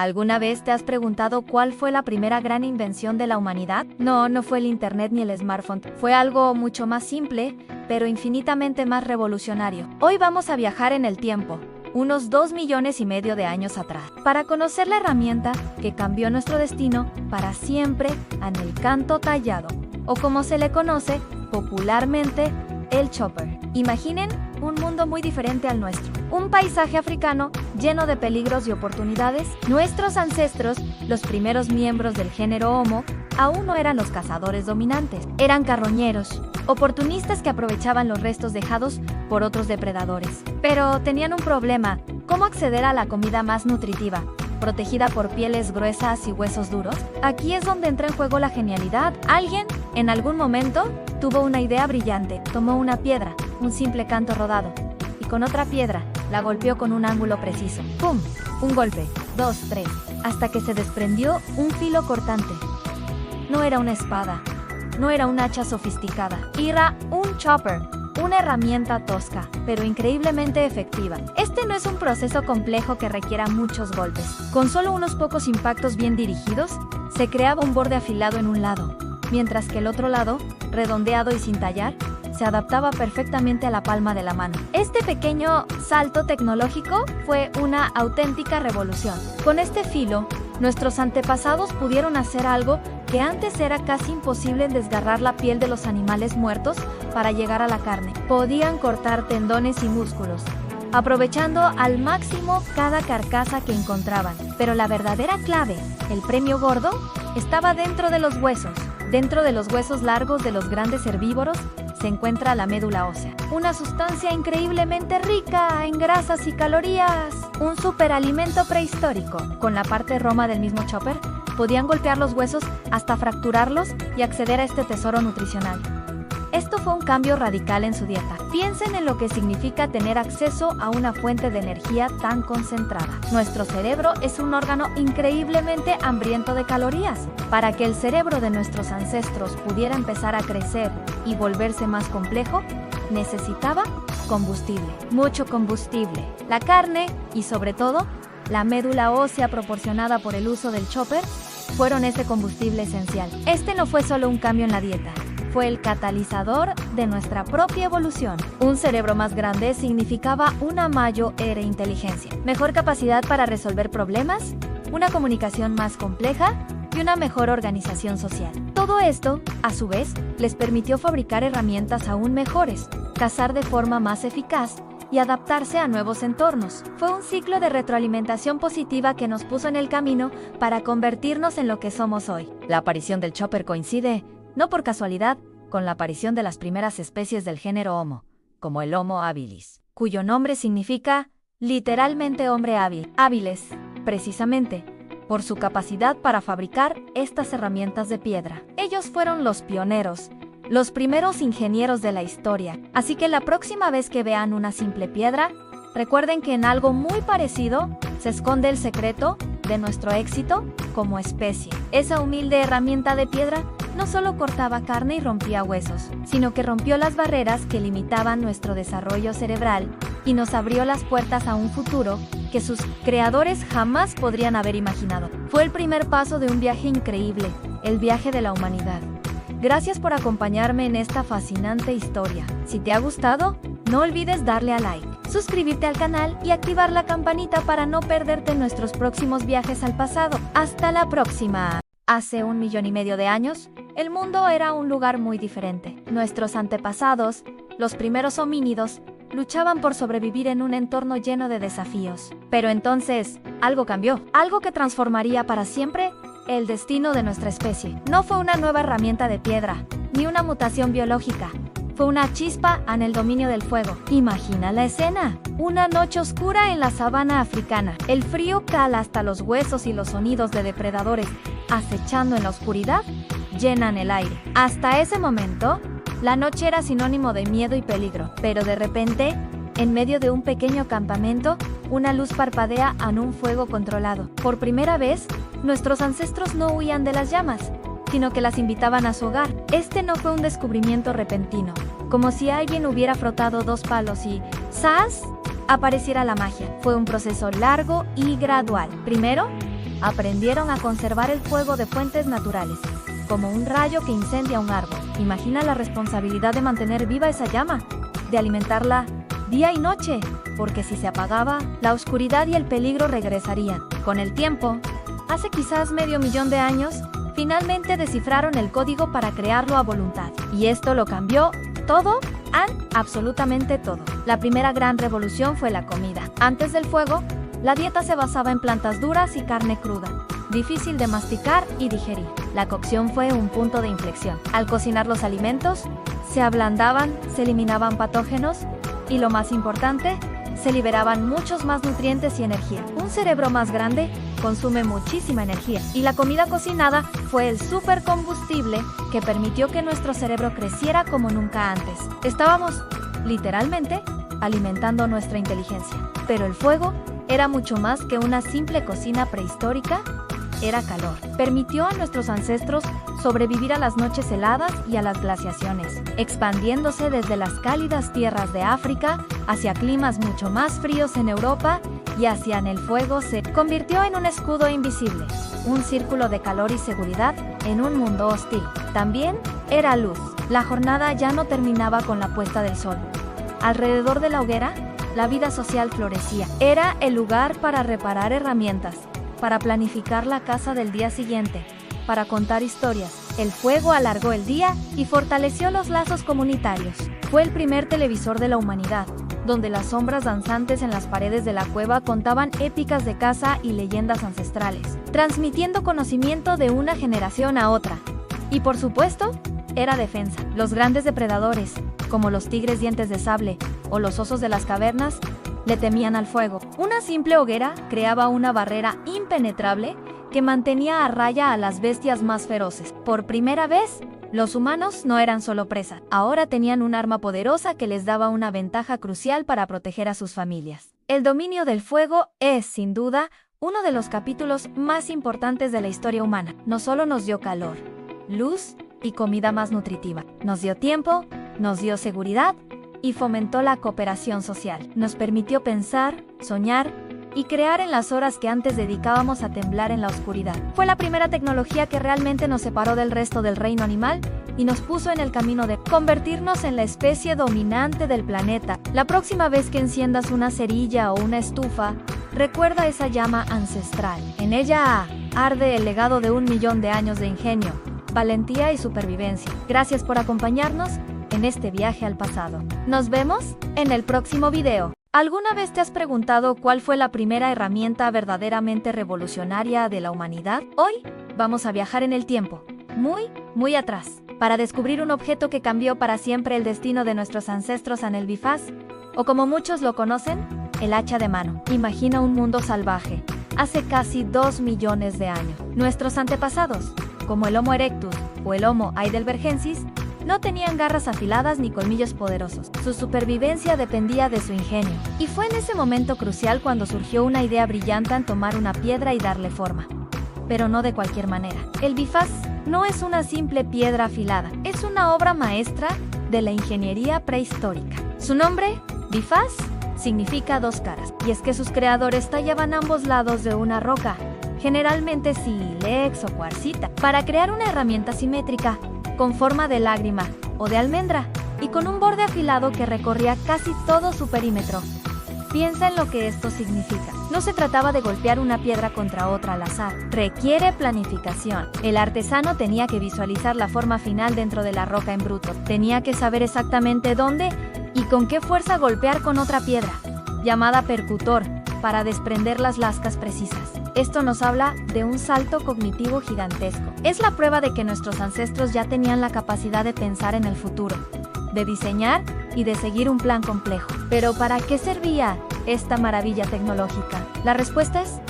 ¿Alguna vez te has preguntado cuál fue la primera gran invención de la humanidad? No fue el internet ni el smartphone. Fue algo mucho más simple, pero infinitamente más revolucionario. Hoy vamos a viajar en el tiempo, unos 2,5 millones de años atrás, para conocer la herramienta que cambió nuestro destino para siempre en el canto tallado, o como se le conoce popularmente, el chopper. Imaginen un mundo muy diferente al nuestro. Un paisaje africano lleno de peligros y oportunidades. Nuestros ancestros, los primeros miembros del género Homo, aún no eran los cazadores dominantes. Eran carroñeros, oportunistas que aprovechaban los restos dejados por otros depredadores. Pero tenían un problema: ¿cómo acceder a la comida más nutritiva, protegida por pieles gruesas y huesos duros? Aquí es donde entra en juego la genialidad. Alguien, en algún momento, tuvo una idea brillante. Tomó una piedra, un simple canto rodado, y con otra piedra la golpeó con un ángulo preciso. ¡Pum! Un golpe, 2, 3, hasta que se desprendió un filo cortante. No era una espada, no era un hacha sofisticada, era un chopper. Una herramienta tosca, pero increíblemente efectiva. Este no es un proceso complejo que requiera muchos golpes. Con solo unos pocos impactos bien dirigidos, se creaba un borde afilado en un lado, mientras que el otro lado, redondeado y sin tallar, se adaptaba perfectamente a la palma de la mano. Este pequeño salto tecnológico fue una auténtica revolución. Con este filo, nuestros antepasados pudieron hacer algo que antes era casi imposible: desgarrar la piel de los animales muertos para llegar a la carne. Podían cortar tendones y músculos, aprovechando al máximo cada carcasa que encontraban. Pero la verdadera clave, el premio gordo, estaba dentro de los huesos. Dentro de los huesos largos de los grandes herbívoros se encuentra la médula ósea, una sustancia increíblemente rica en grasas y calorías. Un superalimento prehistórico. Con la parte roma del mismo chopper, podían golpear los huesos hasta fracturarlos y acceder a este tesoro nutricional. Esto fue un cambio radical en su dieta. Piensen en lo que significa tener acceso a una fuente de energía tan concentrada. Nuestro cerebro es un órgano increíblemente hambriento de calorías. Para que el cerebro de nuestros ancestros pudiera empezar a crecer y volverse más complejo, necesitaba combustible, mucho combustible. La carne y, sobre todo, la médula ósea proporcionada por el uso del chopper fueron ese combustible esencial. Este no fue solo un cambio en la dieta, fue el catalizador de nuestra propia evolución. Un cerebro más grande significaba una mayor inteligencia, mejor capacidad para resolver problemas, una comunicación más compleja y una mejor organización social. Todo esto, a su vez, les permitió fabricar herramientas aún mejores, cazar de forma más eficaz y adaptarse a nuevos entornos. Fue un ciclo de retroalimentación positiva que nos puso en el camino para convertirnos en lo que somos hoy. La aparición del chopper coincide, no por casualidad, con la aparición de las primeras especies del género Homo, como el Homo habilis, cuyo nombre significa literalmente hombre hábil. Hábiles, precisamente, por su capacidad para fabricar estas herramientas de piedra. Ellos fueron los pioneros, los primeros ingenieros de la historia. Así que la próxima vez que vean una simple piedra, recuerden que en algo muy parecido se esconde el secreto de nuestro éxito como especie. Esa humilde herramienta de piedra no solo cortaba carne y rompía huesos, sino que rompió las barreras que limitaban nuestro desarrollo cerebral y nos abrió las puertas a un futuro que sus creadores jamás podrían haber imaginado. Fue el primer paso de un viaje increíble, el viaje de la humanidad. Gracias por acompañarme en esta fascinante historia. Si te ha gustado, no olvides darle a like, suscribirte al canal y activar la campanita para no perderte nuestros próximos viajes al pasado. ¡Hasta la próxima! Hace 1,5 millones de años, el mundo era un lugar muy diferente. Nuestros antepasados, los primeros homínidos, luchaban por sobrevivir en un entorno lleno de desafíos. Pero entonces, algo cambió, algo que transformaría para siempre el destino de nuestra especie. No fue una nueva herramienta de piedra, ni una mutación biológica. Fue una chispa en el dominio del fuego. Imagina la escena. Una noche oscura en la sabana africana. El frío cala hasta los huesos y los sonidos de depredadores, acechando en la oscuridad, llenan el aire. Hasta ese momento, la noche era sinónimo de miedo y peligro. Pero de repente, en medio de un pequeño campamento, una luz parpadea en un fuego controlado. Por primera vez, nuestros ancestros no huían de las llamas, sino que las invitaban a su hogar. Este no fue un descubrimiento repentino, como si alguien hubiera frotado 2 palos y ¡zas!, apareciera la magia. Fue un proceso largo y gradual. Primero, Aprendieron a conservar el fuego de fuentes naturales, como un rayo que incendia un árbol. Imagina la responsabilidad de mantener viva esa llama, de alimentarla día y noche, porque si se apagaba, la oscuridad y el peligro regresarían. Con el tiempo, hace quizás medio millón de años, finalmente descifraron el código para crearlo a voluntad. Y esto lo cambió todo, absolutamente todo. La primera gran revolución fue la comida. Antes del fuego, la dieta se basaba en plantas duras y carne cruda, difícil de masticar y digerir. La cocción fue un punto de inflexión. Al cocinar los alimentos, se ablandaban, se eliminaban patógenos y, lo más importante, se liberaban muchos más nutrientes y energía. Un cerebro más grande consume muchísima energía, y la comida cocinada fue el supercombustible que permitió que nuestro cerebro creciera como nunca antes. Estábamos, literalmente, alimentando nuestra inteligencia. Pero el fuego era mucho más que una simple cocina prehistórica. Era calor. Permitió a nuestros ancestros sobrevivir a las noches heladas y a las glaciaciones, expandiéndose desde las cálidas tierras de África hacia climas mucho más fríos en Europa, y hacia el fuego se convirtió en un escudo invisible, un círculo de calor y seguridad en un mundo hostil. También era luz. La jornada ya no terminaba con la puesta del sol. Alrededor de la hoguera, la vida social florecía. Era el lugar para reparar herramientas, para planificar la casa del día siguiente, para contar historias. El fuego alargó el día y fortaleció los lazos comunitarios. Fue el primer televisor de la humanidad, donde las sombras danzantes en las paredes de la cueva contaban épicas de caza y leyendas ancestrales, transmitiendo conocimiento de una generación a otra. Y por supuesto, era defensa. Los grandes depredadores, como los tigres dientes de sable o los osos de las cavernas, le temían al fuego. Una simple hoguera creaba una barrera impenetrable que mantenía a raya a las bestias más feroces. Por primera vez, los humanos no eran solo presa. Ahora tenían un arma poderosa que les daba una ventaja crucial para proteger a sus familias. El dominio del fuego es, sin duda, uno de los capítulos más importantes de la historia humana. No solo nos dio calor, luz y comida más nutritiva. Nos dio tiempo, nos dio seguridad y fomentó la cooperación social. Nos permitió pensar, soñar y crear en las horas que antes dedicábamos a temblar en la oscuridad. Fue la primera tecnología que realmente nos separó del resto del reino animal y nos puso en el camino de convertirnos en la especie dominante del planeta. La próxima vez que enciendas una cerilla o una estufa, recuerda esa llama ancestral. En ella arde el legado de 1.000.000 de años de ingenio, valentía y supervivencia. Gracias por acompañarnos en este viaje al pasado. Nos vemos en el próximo video. ¿Alguna vez te has preguntado cuál fue la primera herramienta verdaderamente revolucionaria de la humanidad? Hoy vamos a viajar en el tiempo, muy atrás, para descubrir un objeto que cambió para siempre el destino de nuestros ancestros en el Bifaz, o como muchos lo conocen, el hacha de mano. Imagina un mundo salvaje, hace casi 2 millones de años. Nuestros antepasados, como el Homo erectus o el Homo heidelbergensis, no tenían garras afiladas ni colmillos poderosos. Su supervivencia dependía de su ingenio. Y fue en ese momento crucial cuando surgió una idea brillante en tomar una piedra y darle forma. Pero no de cualquier manera. El Bifaz no es una simple piedra afilada, es una obra maestra de la ingeniería prehistórica. Su nombre, Bifaz, significa 2 caras. Y es que sus creadores tallaban ambos lados de una roca, generalmente sílex o cuarcita, para crear una herramienta simétrica, con forma de lágrima o de almendra, y con un borde afilado que recorría casi todo su perímetro. Piensa en lo que esto significa. No se trataba de golpear una piedra contra otra al azar. Requiere planificación. El artesano tenía que visualizar la forma final dentro de la roca en bruto. Tenía que saber exactamente dónde y con qué fuerza golpear con otra piedra, llamada percutor, para desprender las lascas precisas. Esto nos habla de un salto cognitivo gigantesco. Es la prueba de que nuestros ancestros ya tenían la capacidad de pensar en el futuro, de diseñar y de seguir un plan complejo. Pero ¿para qué servía esta maravilla tecnológica? La respuesta es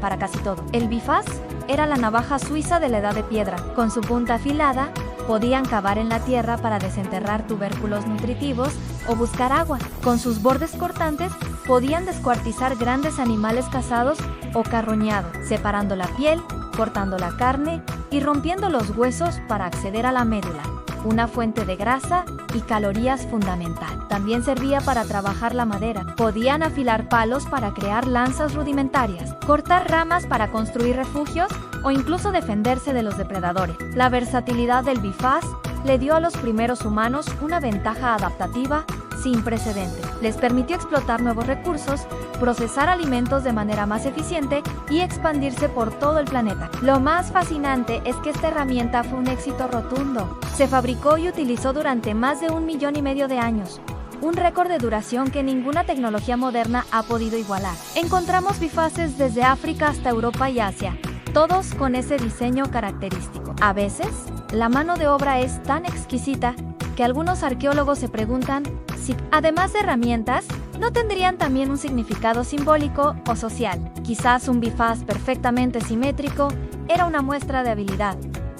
para casi todo. El Bifaz era la navaja suiza de la edad de piedra. Con su punta afilada, podían cavar en la tierra para desenterrar tubérculos nutritivos o buscar agua. Con sus bordes cortantes, podían descuartizar grandes animales cazados o carroñados, separando la piel, cortando la carne y rompiendo los huesos para acceder a la médula. una fuente de grasa y calorías fundamental. También servía para trabajar la madera. Podían afilar palos para crear lanzas rudimentarias, cortar ramas para construir refugios o incluso defenderse de los depredadores. La versatilidad del bifaz le dio a los primeros humanos una ventaja adaptativa sin precedentes. Les permitió explotar nuevos recursos, procesar alimentos de manera más eficiente y expandirse por todo el planeta. Lo más fascinante es que esta herramienta fue un éxito rotundo. Se fabricó y utilizó durante más de 1,5 millones de años. Un récord de duración que ninguna tecnología moderna ha podido igualar. Encontramos bifaces desde África hasta Europa y Asia, todos con ese diseño característico. A veces, la mano de obra es tan exquisita que algunos arqueólogos se preguntan si, además de herramientas, no tendrían también un significado simbólico o social. Quizás un bifaz perfectamente simétrico era una muestra de habilidad,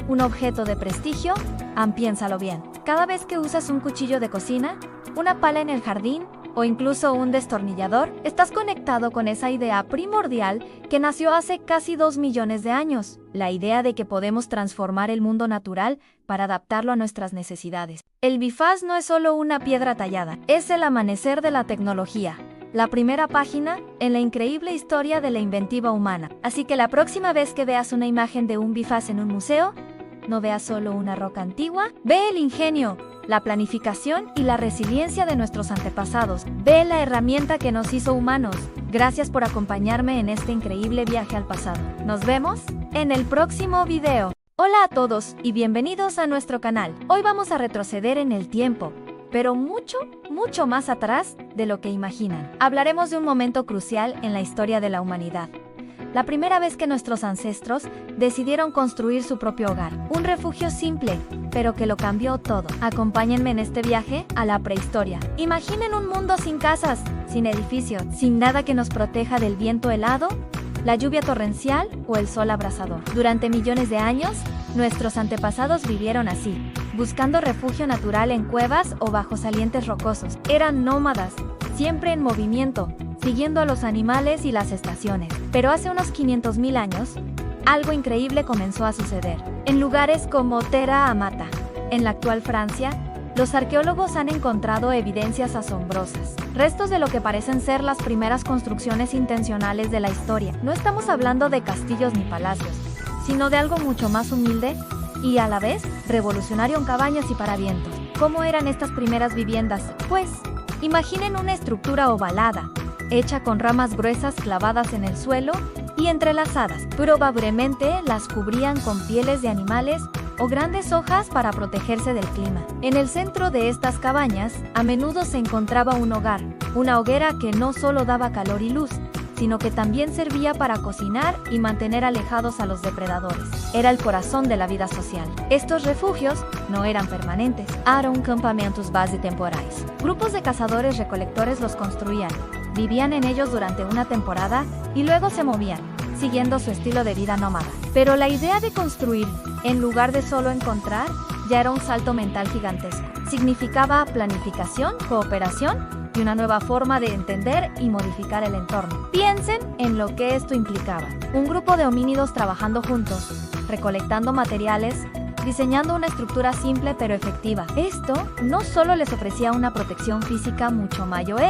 un objeto de prestigio. Piénsalo bien. Cada vez que usas un cuchillo de cocina, una pala en el jardín o incluso un destornillador, estás conectado con esa idea primordial que nació hace casi 2 millones de años, la idea de que podemos transformar el mundo natural para adaptarlo a nuestras necesidades. El bifaz no es solo una piedra tallada, es el amanecer de la tecnología, la primera página en la increíble historia de la inventiva humana. Así que la próxima vez que veas una imagen de un bifaz en un museo, no veas solo una roca antigua, ve el ingenio, la planificación y la resiliencia de nuestros antepasados. Ve la herramienta que nos hizo humanos. Gracias por acompañarme en este increíble viaje al pasado. Nos vemos en el próximo video. Hola a todos y bienvenidos a nuestro canal. Hoy vamos a retroceder en el tiempo, pero mucho más atrás de lo que imaginan. Hablaremos de un momento crucial en la historia de la humanidad. La primera vez que nuestros ancestros decidieron construir su propio hogar. Un refugio simple, pero que lo cambió todo. Acompáñenme en este viaje a la prehistoria. Imaginen un mundo sin casas, sin edificios, sin nada que nos proteja del viento helado, la lluvia torrencial o el sol abrasador. Durante millones de años, nuestros antepasados vivieron así, buscando refugio natural en cuevas o bajo salientes rocosos. Eran nómadas, siempre en movimiento, siguiendo a los animales y las estaciones. Pero hace unos 500,000 años, algo increíble comenzó a suceder. En lugares como Terra Amata, en la actual Francia, los arqueólogos han encontrado evidencias asombrosas, restos de lo que parecen ser las primeras construcciones intencionales de la historia. No estamos hablando de castillos ni palacios, sino de algo mucho más humilde y a la vez revolucionario en cabañas y paravientos. ¿Cómo eran estas primeras viviendas? Pues, imaginen una estructura ovalada, hecha con ramas gruesas clavadas en el suelo y entrelazadas. Probablemente las cubrían con pieles de animales o grandes hojas para protegerse del clima. En el centro de estas cabañas, a menudo se encontraba un hogar, una hoguera que no solo daba calor y luz, sino que también servía para cocinar y mantener alejados a los depredadores. Era el corazón de la vida social. Estos refugios no eran permanentes, eran campamentos base temporais. Grupos de cazadores-recolectores los construían, vivían en ellos durante una temporada y luego se movían, siguiendo su estilo de vida nómada. Pero la idea de construir, en lugar de solo encontrar, ya era un salto mental gigantesco. Significaba planificación, cooperación y una nueva forma de entender y modificar el entorno. Piensen en lo que esto implicaba. Un grupo de homínidos trabajando juntos, recolectando materiales, diseñando una estructura simple pero efectiva. Esto no solo les ofrecía una protección física mucho mayor,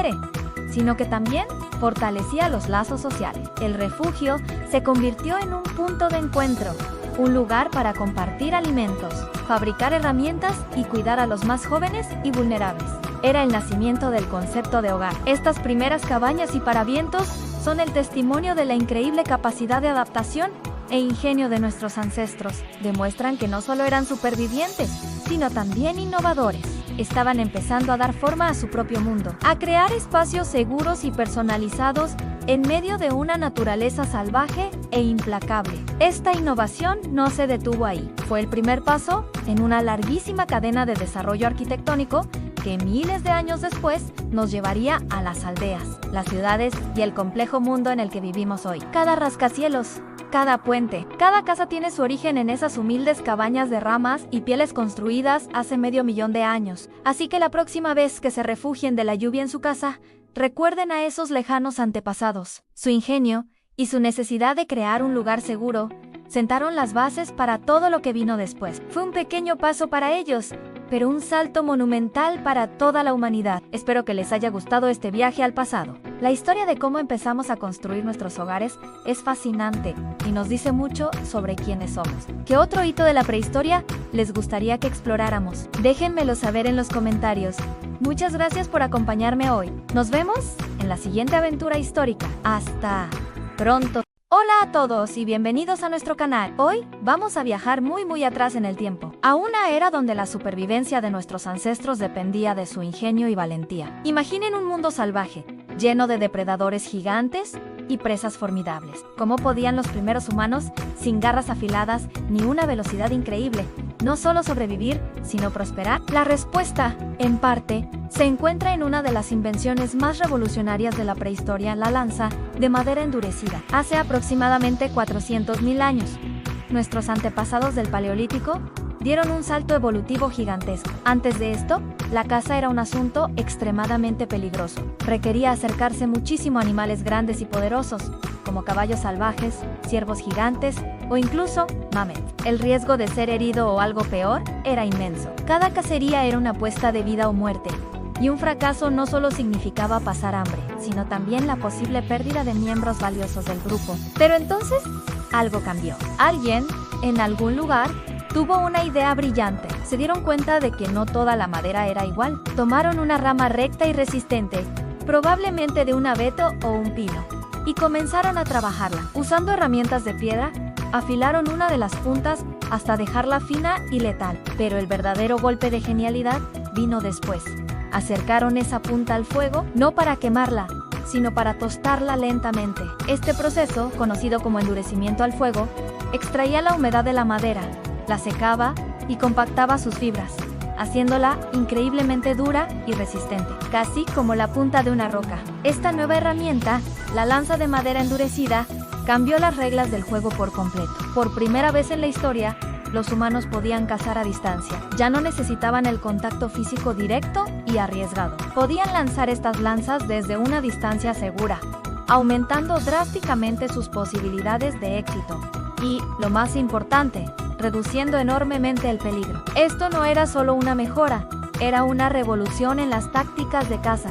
sino que también fortalecía los lazos sociales. El refugio se convirtió en un punto de encuentro, un lugar para compartir alimentos, fabricar herramientas y cuidar a los más jóvenes y vulnerables. Era el nacimiento del concepto de hogar. Estas primeras cabañas y paravientos son el testimonio de la increíble capacidad de adaptación e ingenio de nuestros ancestros. Demuestran que no solo eran supervivientes, sino también innovadores. Estaban empezando a dar forma a su propio mundo, a crear espacios seguros y personalizados en medio de una naturaleza salvaje e implacable. Esta innovación no se detuvo ahí. Fue el primer paso en una larguísima cadena de desarrollo arquitectónico que miles de años después nos llevaría a las aldeas, las ciudades y el complejo mundo en el que vivimos hoy. Cada rascacielos, cada puente, cada casa tiene su origen en esas humildes cabañas de ramas y pieles construidas hace 500,000 de años. Así que la próxima vez que se refugien de la lluvia en su casa, recuerden a esos lejanos antepasados. Su ingenio y su necesidad de crear un lugar seguro sentaron las bases para todo lo que vino después. Fue un pequeño paso para ellos, pero un salto monumental para toda la humanidad. Espero que les haya gustado este viaje al pasado. La historia de cómo empezamos a construir nuestros hogares es fascinante y nos dice mucho sobre quiénes somos. ¿Qué otro hito de la prehistoria les gustaría que exploráramos? Déjenmelo saber en los comentarios. Muchas gracias por acompañarme hoy. Nos vemos en la siguiente aventura histórica. Hasta pronto. Hola a todos y bienvenidos a nuestro canal. Hoy vamos a viajar muy atrás en el tiempo, a una era donde la supervivencia de nuestros ancestros dependía de su ingenio y valentía. Imaginen un mundo salvaje, lleno de depredadores gigantes y presas formidables. ¿Cómo podían los primeros humanos, sin garras afiladas ni una velocidad increíble, no solo sobrevivir, sino prosperar? La respuesta, en parte, se encuentra en una de las invenciones más revolucionarias de la prehistoria, la lanza de madera endurecida. Hace aproximadamente 400.000 años, nuestros antepasados del Paleolítico dieron un salto evolutivo gigantesco. Antes de esto, la caza era un asunto extremadamente peligroso. Requería acercarse muchísimo a animales grandes y poderosos, como caballos salvajes, ciervos gigantes o incluso mamut. El riesgo de ser herido o algo peor era inmenso. Cada cacería era una apuesta de vida o muerte, y un fracaso no solo significaba pasar hambre, sino también la posible pérdida de miembros valiosos del grupo. Pero entonces, algo cambió. Alguien, en algún lugar, tuvo una idea brillante. Se dieron cuenta de que no toda la madera era igual. Tomaron una rama recta y resistente, probablemente de un abeto o un pino, y comenzaron a trabajarla. Usando herramientas de piedra, afilaron una de las puntas hasta dejarla fina y letal. Pero el verdadero golpe de genialidad vino después. Acercaron esa punta al fuego, no para quemarla, sino para tostarla lentamente. Este proceso, conocido como endurecimiento al fuego, extraía la humedad de la madera, la secaba y compactaba sus fibras, haciéndola increíblemente dura y resistente, casi como la punta de una roca. Esta nueva herramienta, la lanza de madera endurecida, cambió las reglas del juego por completo. Por primera vez en la historia, los humanos podían cazar a distancia. Ya no necesitaban el contacto físico directo y arriesgado. Podían lanzar estas lanzas desde una distancia segura, aumentando drásticamente sus posibilidades de éxito. Y, lo más importante, reduciendo enormemente el peligro. Esto no era solo una mejora, era una revolución en las tácticas de caza.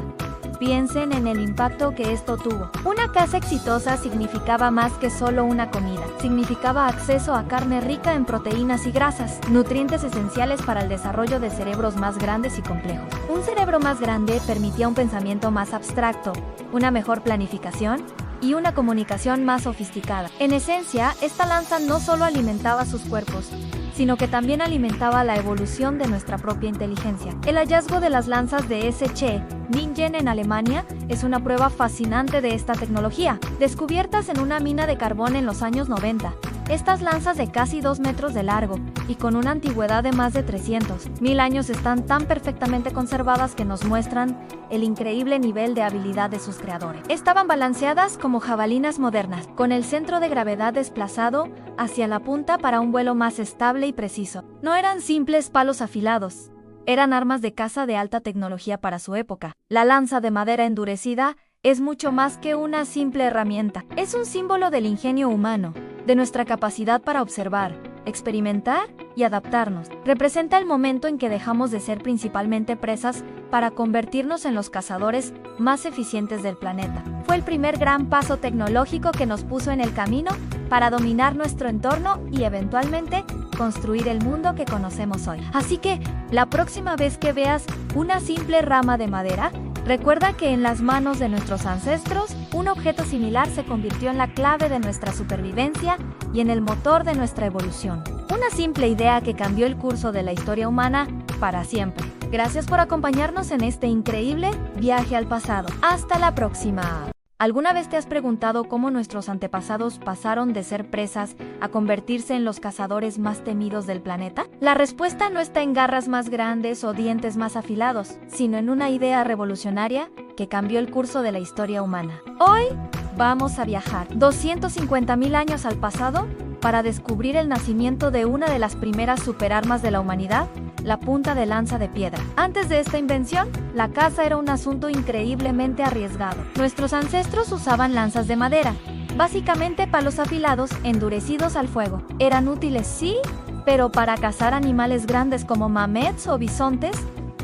Piensen en el impacto que esto tuvo. Una caza exitosa significaba más que solo una comida. Significaba acceso a carne rica en proteínas y grasas, nutrientes esenciales para el desarrollo de cerebros más grandes y complejos. Un cerebro más grande permitía un pensamiento más abstracto, una mejor planificación y una comunicación más sofisticada. En esencia, esta lanza no solo alimentaba sus cuerpos, sino que también alimentaba la evolución de nuestra propia inteligencia. El hallazgo de las lanzas de S.Ch. Ningen en Alemania es una prueba fascinante de esta tecnología, descubiertas en una mina de carbón en los años 90. Estas lanzas de casi 2 metros de largo y con una antigüedad de más de 300.000 años están tan perfectamente conservadas que nos muestran el increíble nivel de habilidad de sus creadores. Estaban balanceadas como jabalinas modernas, con el centro de gravedad desplazado hacia la punta para un vuelo más estable y preciso. No eran simples palos afilados, eran armas de caza de alta tecnología para su época. La lanza de madera endurecida es mucho más que una simple herramienta. Es un símbolo del ingenio humano, de nuestra capacidad para observar, experimentar y adaptarnos. Representa el momento en que dejamos de ser principalmente presas para convertirnos en los cazadores más eficientes del planeta. Fue el primer gran paso tecnológico que nos puso en el camino para dominar nuestro entorno y eventualmente construir el mundo que conocemos hoy. Así que, la próxima vez que veas una simple rama de madera, recuerda que en las manos de nuestros ancestros, un objeto similar se convirtió en la clave de nuestra supervivencia y en el motor de nuestra evolución. Una simple idea que cambió el curso de la historia humana para siempre. Gracias por acompañarnos en este increíble viaje al pasado. ¡Hasta la próxima! ¿Alguna vez te has preguntado cómo nuestros antepasados pasaron de ser presas a convertirse en los cazadores más temidos del planeta? La respuesta no está en garras más grandes o dientes más afilados, sino en una idea revolucionaria que cambió el curso de la historia humana. Hoy vamos a viajar 250.000 años al pasado para descubrir el nacimiento de una de las primeras superarmas de la humanidad, la punta de lanza de piedra. Antes de esta invención, la caza era un asunto increíblemente arriesgado. Nuestros ancestros usaban lanzas de madera, básicamente palos afilados endurecidos al fuego. Eran útiles sí, Pero para cazar animales grandes como mamets o bisontes,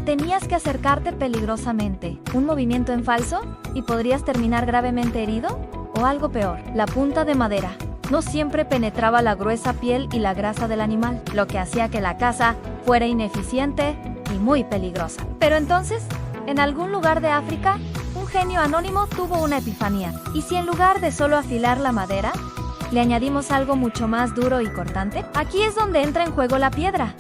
tenías que acercarte peligrosamente. Un movimiento en falso y podrías terminar gravemente herido o algo peor. La punta de madera no siempre penetraba la gruesa piel y la grasa del animal, lo que hacía que la caza fuera ineficiente y muy peligrosa. Pero entonces, en algún lugar de África, un genio anónimo tuvo una epifanía. ¿Y si en lugar de solo afilar la madera, le añadimos algo mucho más duro y cortante? Aquí es donde entra en juego la piedra.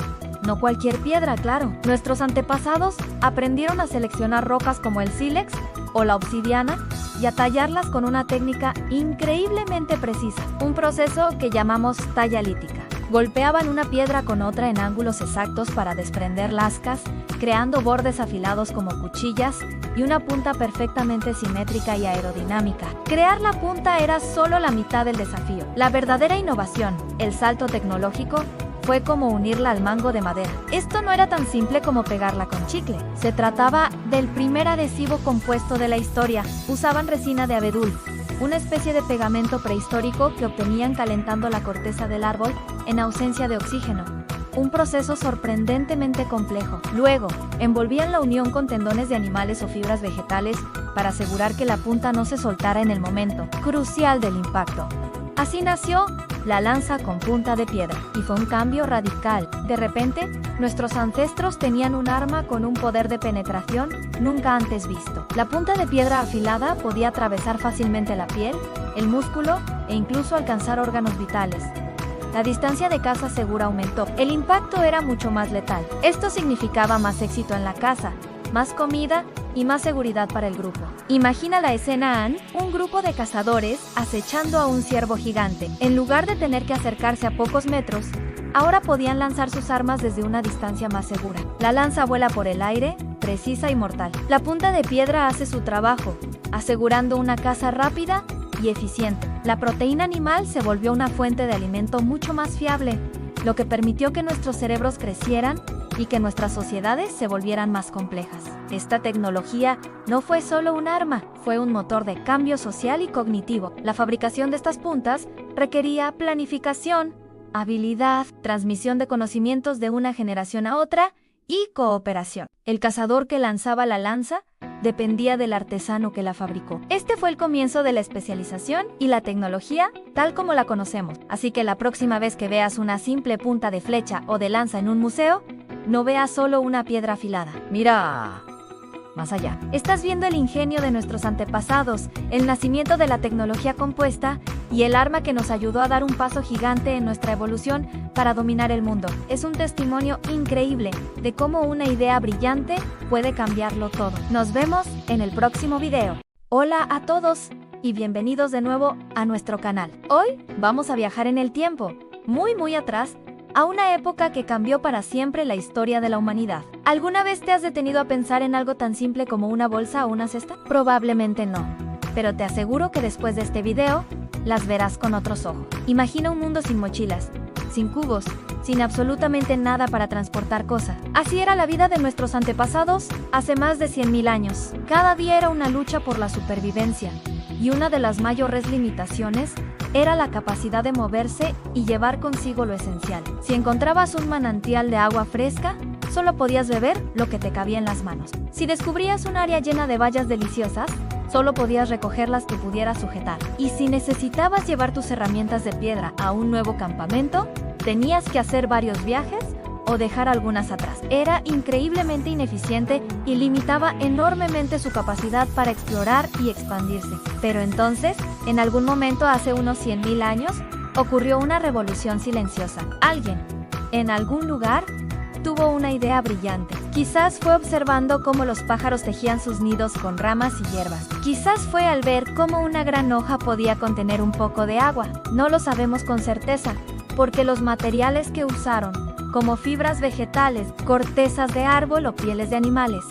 No cualquier piedra, claro. Nuestros antepasados aprendieron a seleccionar rocas como el sílex o la obsidiana y a tallarlas con una técnica increíblemente precisa, un proceso que llamamos talla lítica. Golpeaban una piedra con otra en ángulos exactos para desprender lascas, creando bordes afilados como cuchillas y una punta perfectamente simétrica y aerodinámica. Crear la punta era solo la mitad del desafío. La verdadera innovación, el salto tecnológico, fue como unirla al mango de madera. Esto no era tan simple como pegarla con chicle. Se trataba del primer adhesivo compuesto de la historia. Usaban resina de abedul, una especie de pegamento prehistórico que obtenían calentando la corteza del árbol en ausencia de oxígeno. Un proceso sorprendentemente complejo. Luego, envolvían la unión con tendones de animales o fibras vegetales para asegurar que la punta no se soltara en el momento crucial del impacto. Así nació la lanza con punta de piedra, y fue un cambio radical. De repente, nuestros ancestros tenían un arma con un poder de penetración nunca antes visto. La punta de piedra afilada podía atravesar fácilmente la piel, el músculo e incluso alcanzar órganos vitales. La distancia de caza segura aumentó. El impacto era mucho más letal. Esto significaba más éxito en la caza, más comida y más seguridad para el grupo. Imagina la escena, Anne, un grupo de cazadores acechando a un ciervo gigante. En lugar de tener que acercarse a pocos metros, ahora podían lanzar sus armas desde una distancia más segura. La lanza vuela por el aire, precisa y mortal. La punta de piedra hace su trabajo, asegurando una caza rápida y eficiente. La proteína animal se volvió una fuente de alimento mucho más fiable, lo que permitió que nuestros cerebros crecieran y que nuestras sociedades se volvieran más complejas. Esta tecnología no fue solo un arma, fue un motor de cambio social y cognitivo. La fabricación de estas puntas requería planificación, habilidad, transmisión de conocimientos de una generación a otra y cooperación. El cazador que lanzaba la lanza dependía del artesano que la fabricó. Este fue el comienzo de la especialización y la tecnología tal como la conocemos. Así que la próxima vez que veas una simple punta de flecha o de lanza en un museo, no veas solo una piedra afilada. Mira más allá. Estás viendo el ingenio de nuestros antepasados, el nacimiento de la tecnología compuesta y el arma que nos ayudó a dar un paso gigante en nuestra evolución para dominar el mundo. Es un testimonio increíble de cómo una idea brillante puede cambiarlo todo. Nos vemos en el próximo video. Hola a todos y bienvenidos de nuevo a nuestro canal. Hoy vamos a viajar en el tiempo, muy atrás, a una época que cambió para siempre la historia de la humanidad. ¿Alguna vez te has detenido a pensar en algo tan simple como una bolsa o una cesta? Probablemente no, pero te aseguro que después de este video, las verás con otros ojos. Imagina un mundo sin mochilas, sin cubos, sin absolutamente nada para transportar cosas. Así era la vida de nuestros antepasados hace más de 100.000 años. Cada día era una lucha por la supervivencia, y una de las mayores limitaciones era la capacidad de moverse y llevar consigo lo esencial. Si encontrabas un manantial de agua fresca, solo podías beber lo que te cabía en las manos. Si descubrías un área llena de bayas deliciosas, solo podías recoger las que pudieras sujetar. Y si necesitabas llevar tus herramientas de piedra a un nuevo campamento, tenías que hacer varios viajes o dejar algunas atrás. Era increíblemente ineficiente y limitaba enormemente su capacidad para explorar y expandirse. Pero entonces, en algún momento hace unos 100.000 años, ocurrió una revolución silenciosa. Alguien, en algún lugar, tuvo una idea brillante. Quizás fue observando cómo los pájaros tejían sus nidos con ramas y hierbas. Quizás fue al ver cómo una gran hoja podía contener un poco de agua. No lo sabemos con certeza, porque los materiales que usaron, como fibras vegetales, cortezas de árbol o pieles de animales,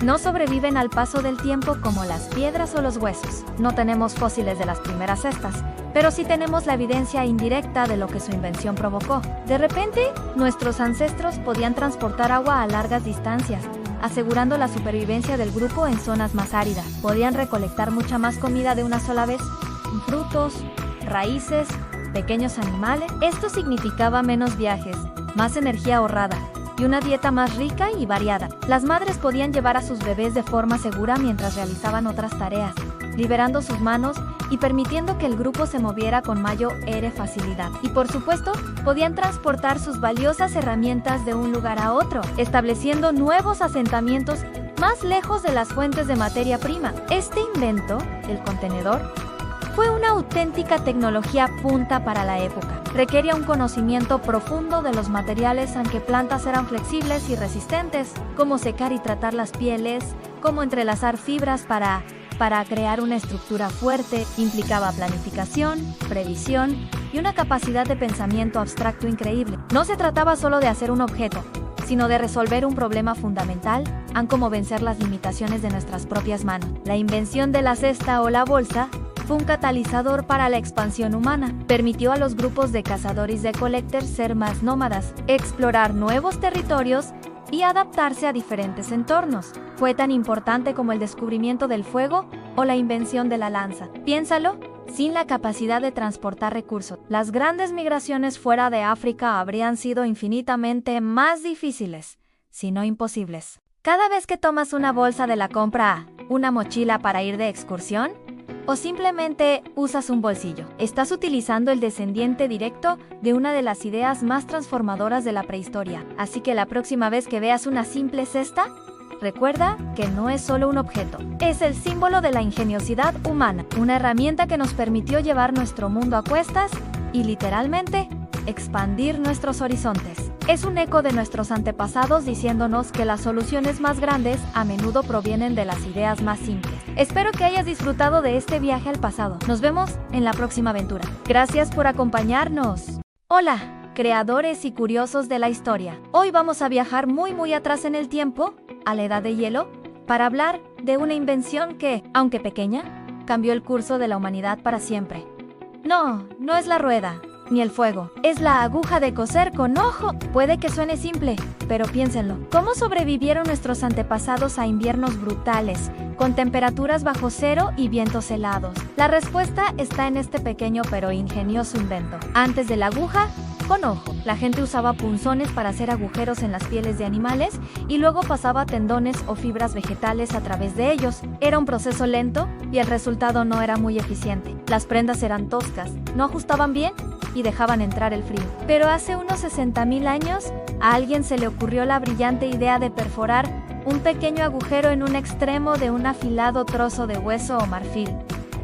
no sobreviven al paso del tiempo como las piedras o los huesos. No tenemos fósiles de las primeras cestas, pero sí tenemos la evidencia indirecta de lo que su invención provocó. De repente, nuestros ancestros podían transportar agua a largas distancias, asegurando la supervivencia del grupo en zonas más áridas. Podían recolectar mucha más comida de una sola vez, frutos, raíces pequeños animales. Esto significaba menos viajes, más energía ahorrada y una dieta más rica y variada. Las madres podían llevar a sus bebés de forma segura mientras realizaban otras tareas, liberando sus manos y permitiendo que el grupo se moviera con mayor facilidad. Y por supuesto, podían transportar sus valiosas herramientas de un lugar a otro, estableciendo nuevos asentamientos más lejos de las fuentes de materia prima. Este invento, el contenedor, fue una auténtica tecnología punta para la época. Requería un conocimiento profundo de los materiales, aunque plantas eran flexibles y resistentes, cómo secar y tratar las pieles, cómo entrelazar fibras para crear una estructura fuerte. Implicaba planificación, previsión y una capacidad de pensamiento abstracto increíble. No se trataba solo de hacer un objeto, sino de resolver un problema fundamental, como vencer las limitaciones de nuestras propias manos. La invención de la cesta o la bolsa fue un catalizador para la expansión humana. Permitió a los grupos de cazadores y recolectores ser más nómadas, explorar nuevos territorios y adaptarse a diferentes entornos. Fue tan importante como el descubrimiento del fuego o la invención de la lanza. Piénsalo, sin la capacidad de transportar recursos, las grandes migraciones fuera de África habrían sido infinitamente más difíciles, si no imposibles. Cada vez que tomas una bolsa de la compra, una mochila para ir de excursión, o simplemente usas un bolsillo, estás utilizando el descendiente directo de una de las ideas más transformadoras de la prehistoria. Así que la próxima vez que veas una simple cesta, recuerda que no es solo un objeto, es el símbolo de la ingeniosidad humana, una herramienta que nos permitió llevar nuestro mundo a cuestas y literalmente expandir nuestros horizontes. Es un eco de nuestros antepasados diciéndonos que las soluciones más grandes a menudo provienen de las ideas más simples. Espero que hayas disfrutado de este viaje al pasado. Nos vemos en la próxima aventura. Gracias por acompañarnos. Hola, creadores y curiosos de la historia. Hoy vamos a viajar muy atrás en el tiempo, a la Edad de Hielo, para hablar de una invención que, aunque pequeña, cambió el curso de la humanidad para siempre. No es la rueda ni el fuego. Es la aguja de coser con ojo. Puede que suene simple, pero piénsenlo. ¿Cómo sobrevivieron nuestros antepasados a inviernos brutales, con temperaturas bajo cero y vientos helados? La respuesta está en este pequeño pero ingenioso invento. Antes de la aguja, con ojo. La gente usaba punzones para hacer agujeros en las pieles de animales y luego pasaba tendones o fibras vegetales a través de ellos. Era un proceso lento y el resultado no era muy eficiente. Las prendas eran toscas, no ajustaban bien y dejaban entrar el frío. Pero hace unos 60,000 años, a alguien se le ocurrió la brillante idea de perforar un pequeño agujero en un extremo de un afilado trozo de hueso o marfil.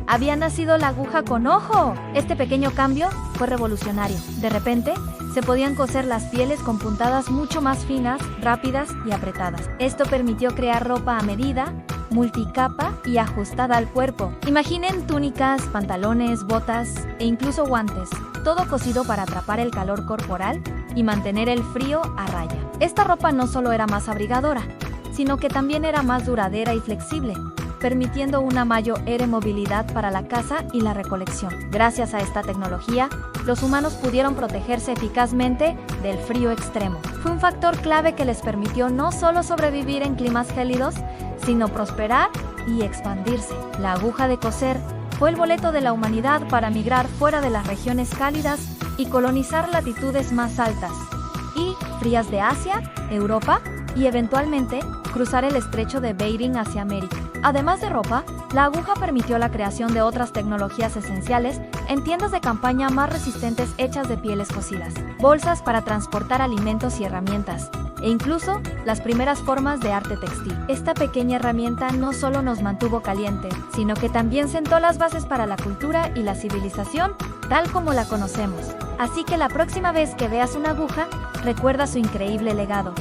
Había nacido la aguja con ojo. Este pequeño cambio fue revolucionario. De repente, se podían coser las pieles con puntadas mucho más finas, rápidas y apretadas. Esto permitió crear ropa a medida, multicapa y ajustada al cuerpo. Imaginen túnicas, pantalones, botas e incluso guantes, todo cosido para atrapar el calor corporal y mantener el frío a raya. Esta ropa no solo era más abrigadora, sino que también era más duradera y flexible, permitiendo una mayor movilidad para la caza y la recolección. Gracias a esta tecnología, los humanos pudieron protegerse eficazmente del frío extremo. Fue un factor clave que les permitió no solo sobrevivir en climas gélidos, sino prosperar y expandirse. La aguja de coser fue el boleto de la humanidad para migrar fuera de las regiones cálidas y colonizar latitudes más altas y frías de Asia, Europa y eventualmente cruzar el estrecho de Bering hacia América. Además de ropa, la aguja permitió la creación de otras tecnologías esenciales en tiendas de campaña más resistentes hechas de pieles cocidas, bolsas para transportar alimentos y herramientas, e incluso las primeras formas de arte textil. Esta pequeña herramienta no solo nos mantuvo calientes, sino que también sentó las bases para la cultura y la civilización tal como la conocemos. Así que la próxima vez que veas una aguja, recuerda su increíble legado.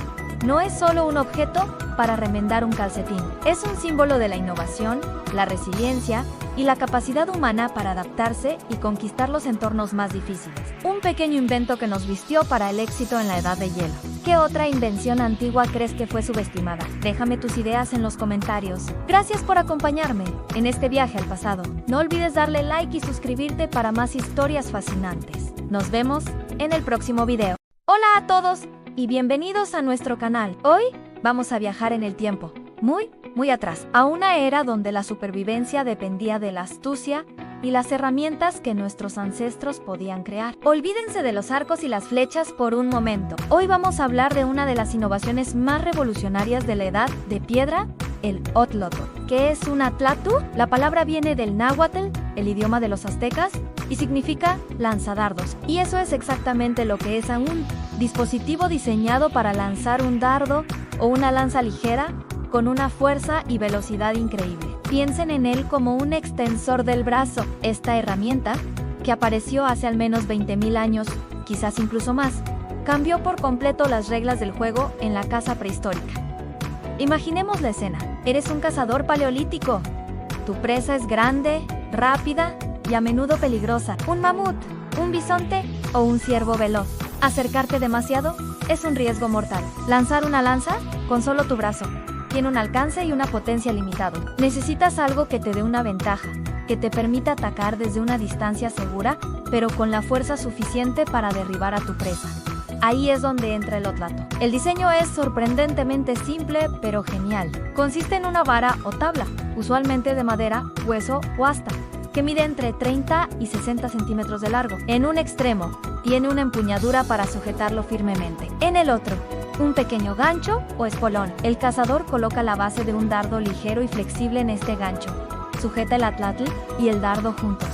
No es solo un objeto para remendar un calcetín, es un símbolo de la innovación, la resiliencia y la capacidad humana para adaptarse y conquistar los entornos más difíciles. Un pequeño invento que nos vistió para el éxito en la Edad de Hielo. ¿Qué otra invención antigua crees que fue subestimada? Déjame tus ideas en los comentarios. Gracias por acompañarme en este viaje al pasado. No olvides darle like y suscribirte para más historias fascinantes. Nos vemos en el próximo video. Hola a todos y bienvenidos a nuestro canal. Hoy vamos a viajar en el tiempo, muy atrás, a una era donde la supervivencia dependía de la astucia y las herramientas que nuestros ancestros podían crear. Olvídense de los arcos y las flechas por un momento. Hoy vamos a hablar de una de las innovaciones más revolucionarias de la edad de piedra, el otlotl. ¿Qué es un atlatl? La palabra viene del náhuatl, el idioma de los aztecas, y significa lanzadardos. Y eso es exactamente lo que es un dispositivo diseñado para lanzar un dardo o una lanza ligera con una fuerza y velocidad increíble. Piensen en él como un extensor del brazo. Esta herramienta, que apareció hace al menos 20.000 años, quizás incluso más, cambió por completo las reglas del juego en la caza prehistórica. Imaginemos la escena. Eres un cazador paleolítico. Tu presa es grande, rápida y a menudo peligrosa. Un mamut, un bisonte o un ciervo veloz. Acercarte demasiado es un riesgo mortal. Lanzar una lanza con solo tu brazo tiene un alcance y una potencia limitado. Necesitas algo que te dé una ventaja, que te permita atacar desde una distancia segura, pero con la fuerza suficiente para derribar a tu presa. Ahí es donde entra el otlotl. El diseño es sorprendentemente simple, pero genial. Consiste en una vara o tabla, usualmente de madera, hueso o asta, que mide entre 30 y 60 centímetros de largo. En un extremo, tiene una empuñadura para sujetarlo firmemente. En el otro, un pequeño gancho o espolón. El cazador coloca la base de un dardo ligero y flexible en este gancho. Sujeta el atlatl y el dardo juntos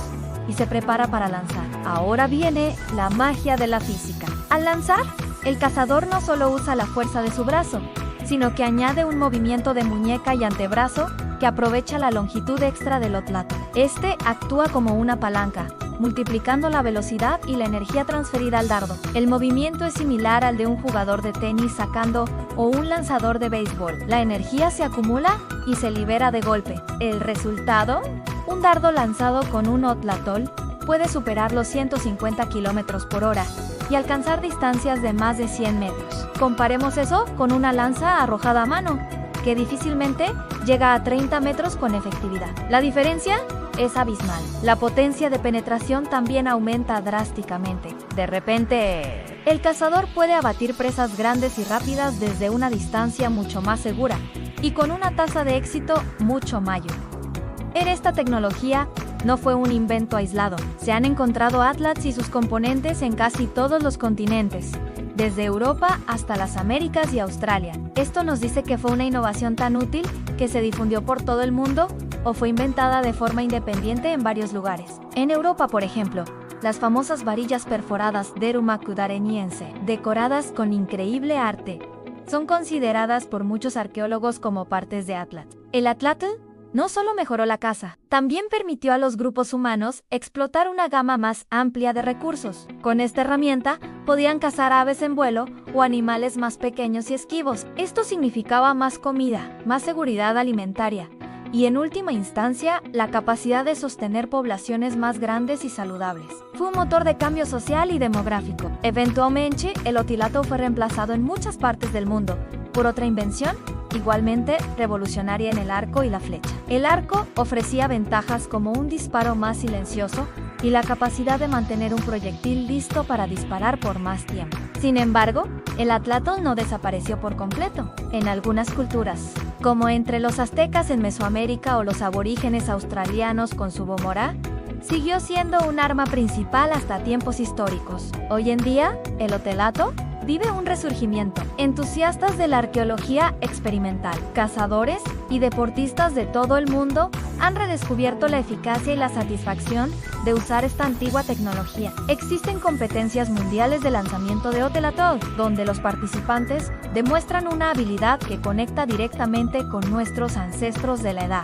y se prepara para lanzar. Ahora viene la magia de la física. Al lanzar, el cazador no solo usa la fuerza de su brazo, sino que añade un movimiento de muñeca y antebrazo que aprovecha la longitud extra del otlotl. Este actúa como una palanca, multiplicando la velocidad y la energía transferida al dardo. El movimiento es similar al de un jugador de tenis sacando o un lanzador de béisbol. La energía se acumula y se libera de golpe. ¿El resultado? Un dardo lanzado con un otlotl puede superar los 150 km por hora y alcanzar distancias de más de 100 metros. Comparemos eso con una lanza arrojada a mano, que difícilmente llega a 30 metros con efectividad. La diferencia es abismal. La potencia de penetración también aumenta drásticamente. De repente, el cazador puede abatir presas grandes y rápidas desde una distancia mucho más segura y con una tasa de éxito mucho mayor. En esta tecnología no fue un invento aislado. Se han encontrado atlatls y sus componentes en casi todos los continentes, desde Europa hasta las Américas y Australia. Esto nos dice que fue una innovación tan útil que se difundió por todo el mundo o fue inventada de forma independiente en varios lugares. En Europa, por ejemplo, las famosas varillas perforadas Deruma cudareniense, decoradas con increíble arte, son consideradas por muchos arqueólogos como partes de atlatl. El atlatl no solo mejoró la caza, también permitió a los grupos humanos explotar una gama más amplia de recursos. Con esta herramienta, podían cazar aves en vuelo o animales más pequeños y esquivos. Esto significaba más comida, más seguridad alimentaria y, en última instancia, la capacidad de sostener poblaciones más grandes y saludables. Fue un motor de cambio social y demográfico. Eventualmente, el otlotl fue reemplazado en muchas partes del mundo por otra invención igualmente revolucionaria en el arco y la flecha. El arco ofrecía ventajas como un disparo más silencioso y la capacidad de mantener un proyectil listo para disparar por más tiempo. Sin embargo, el otlotl no desapareció por completo. En algunas culturas, como entre los aztecas en Mesoamérica o los aborígenes australianos con su bomorá, siguió siendo un arma principal hasta tiempos históricos. Hoy en día, el otlotl vive un resurgimiento. Entusiastas de la arqueología experimental, cazadores y deportistas de todo el mundo han redescubierto la eficacia y la satisfacción de usar esta antigua tecnología. Existen competencias mundiales de lanzamiento de otlotl, donde los participantes demuestran una habilidad que conecta directamente con nuestros ancestros de la edad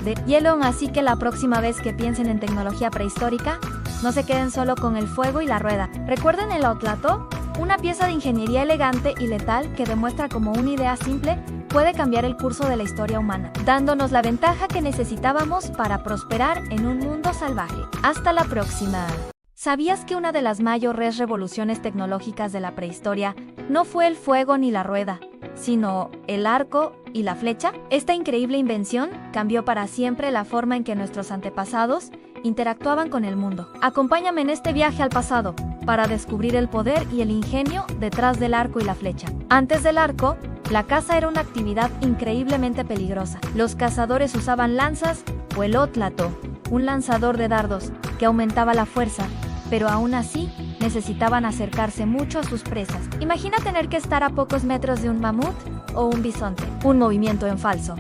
de hielo, así que la próxima vez que piensen en tecnología prehistórica, no se queden solo con el fuego y la rueda. ¿Recuerden el otlotl? Una pieza de ingeniería elegante y letal que demuestra cómo una idea simple puede cambiar el curso de la historia humana, dándonos la ventaja que necesitábamos para prosperar en un mundo salvaje. Hasta la próxima. ¿Sabías que una de las mayores revoluciones tecnológicas de la prehistoria no fue el fuego ni la rueda, sino el arco y la flecha? Esta increíble invención cambió para siempre la forma en que nuestros antepasados interactuaban con el mundo. Acompáñame en este viaje al pasado para descubrir el poder y el ingenio detrás del arco y la flecha. Antes del arco, la caza era una actividad increíblemente peligrosa. Los cazadores usaban lanzas o el otlotl un lanzador de dardos que aumentaba la fuerza, pero aún así necesitaban acercarse mucho a sus presas. Imagina tener que estar a pocos metros de un mamut o un bisonte, un movimiento en falso,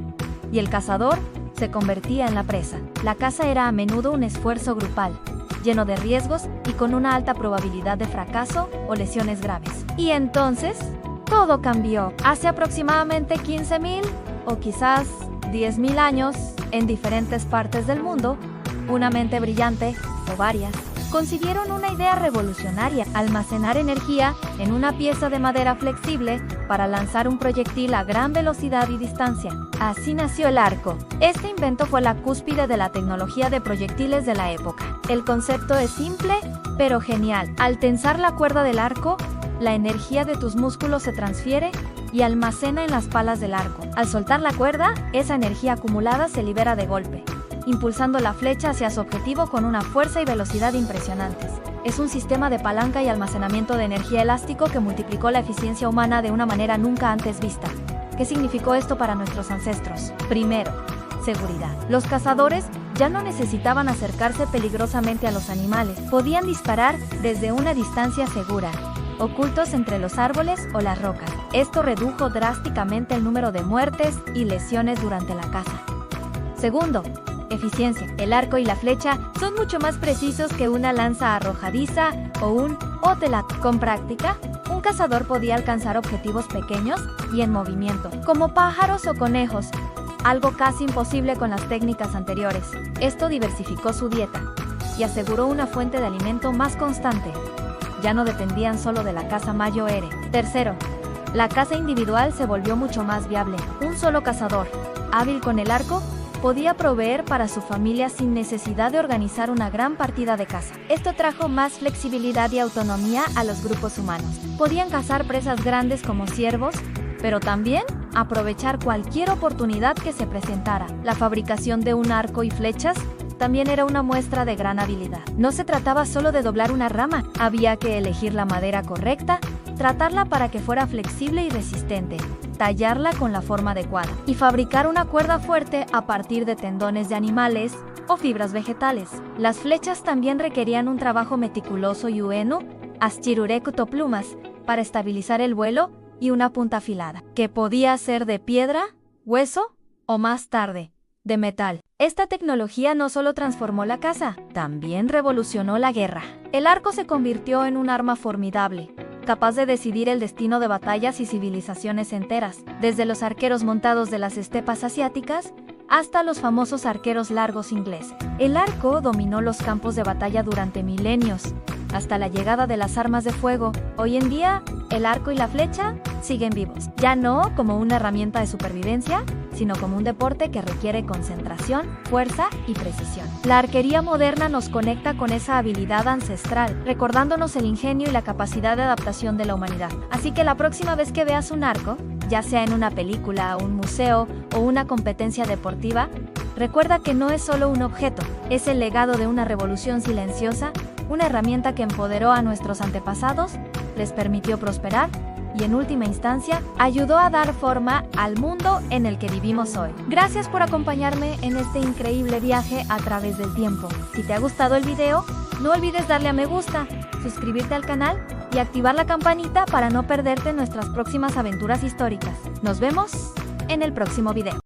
y el cazador se convertía en la presa. La caza era a menudo un esfuerzo grupal, lleno de riesgos y con una alta probabilidad de fracaso o lesiones graves. Y entonces, todo cambió. Hace aproximadamente 15.000 o quizás 10.000 años, en diferentes partes del mundo, una mente brillante, o varias, concibieron una idea revolucionaria: almacenar energía en una pieza de madera flexible para lanzar un proyectil a gran velocidad y distancia. Así nació el arco. Este invento fue la cúspide de la tecnología de proyectiles de la época. El concepto es simple, pero genial. Al tensar la cuerda del arco, la energía de tus músculos se transfiere y almacena en las palas del arco. Al soltar la cuerda, esa energía acumulada se libera de golpe, impulsando la flecha hacia su objetivo con una fuerza y velocidad impresionantes. Es un sistema de palanca y almacenamiento de energía elástico que multiplicó la eficiencia humana de una manera nunca antes vista. ¿Qué significó esto para nuestros ancestros? Primero, seguridad. Los cazadores ya no necesitaban acercarse peligrosamente a los animales. Podían disparar desde una distancia segura, ocultos entre los árboles o las rocas. Esto redujo drásticamente el número de muertes y lesiones durante la caza. Segundo, eficiencia. El arco y la flecha son mucho más precisos que una lanza arrojadiza o un otelat. Con práctica, un cazador podía alcanzar objetivos pequeños y en movimiento, como pájaros o conejos, algo casi imposible con las técnicas anteriores. Esto diversificó su dieta y aseguró una fuente de alimento más constante. Ya no dependían solo de la caza mayo-ere. Tercero, la caza individual se volvió mucho más viable. Un solo cazador, hábil con el arco, podía proveer para su familia sin necesidad de organizar una gran partida de caza. Esto trajo más flexibilidad y autonomía a los grupos humanos. Podían cazar presas grandes como ciervos, pero también aprovechar cualquier oportunidad que se presentara. La fabricación de un arco y flechas también era una muestra de gran habilidad. No se trataba solo de doblar una rama, había que elegir la madera correcta, tratarla para que fuera flexible y resistente, tallarla con la forma adecuada y fabricar una cuerda fuerte a partir de tendones de animales o fibras vegetales. Las flechas también requerían un trabajo meticuloso y plumas para estabilizar el vuelo y una punta afilada, que podía ser de piedra, hueso o más tarde, de metal. Esta tecnología no solo transformó la caza, también revolucionó la guerra. El arco se convirtió en un arma formidable, capaz de decidir el destino de batallas y civilizaciones enteras, desde los arqueros montados de las estepas asiáticas hasta los famosos arqueros largos ingleses. El arco dominó los campos de batalla durante milenios, hasta la llegada de las armas de fuego. Hoy en día, el arco y la flecha siguen vivos, ya no como una herramienta de supervivencia, sino como un deporte que requiere concentración, fuerza y precisión. La arquería moderna nos conecta con esa habilidad ancestral, recordándonos el ingenio y la capacidad de adaptación de la humanidad. Así que la próxima vez que veas un arco, ya sea en una película, un museo o una competencia deportiva, recuerda que no es solo un objeto, es el legado de una revolución silenciosa, una herramienta que empoderó a nuestros antepasados, les permitió prosperar y en última instancia ayudó a dar forma al mundo en el que vivimos hoy. Gracias por acompañarme en este increíble viaje a través del tiempo. Si te ha gustado el video, no olvides darle a me gusta, suscribirte al canal y activar la campanita para no perderte nuestras próximas aventuras históricas. Nos vemos en el próximo video.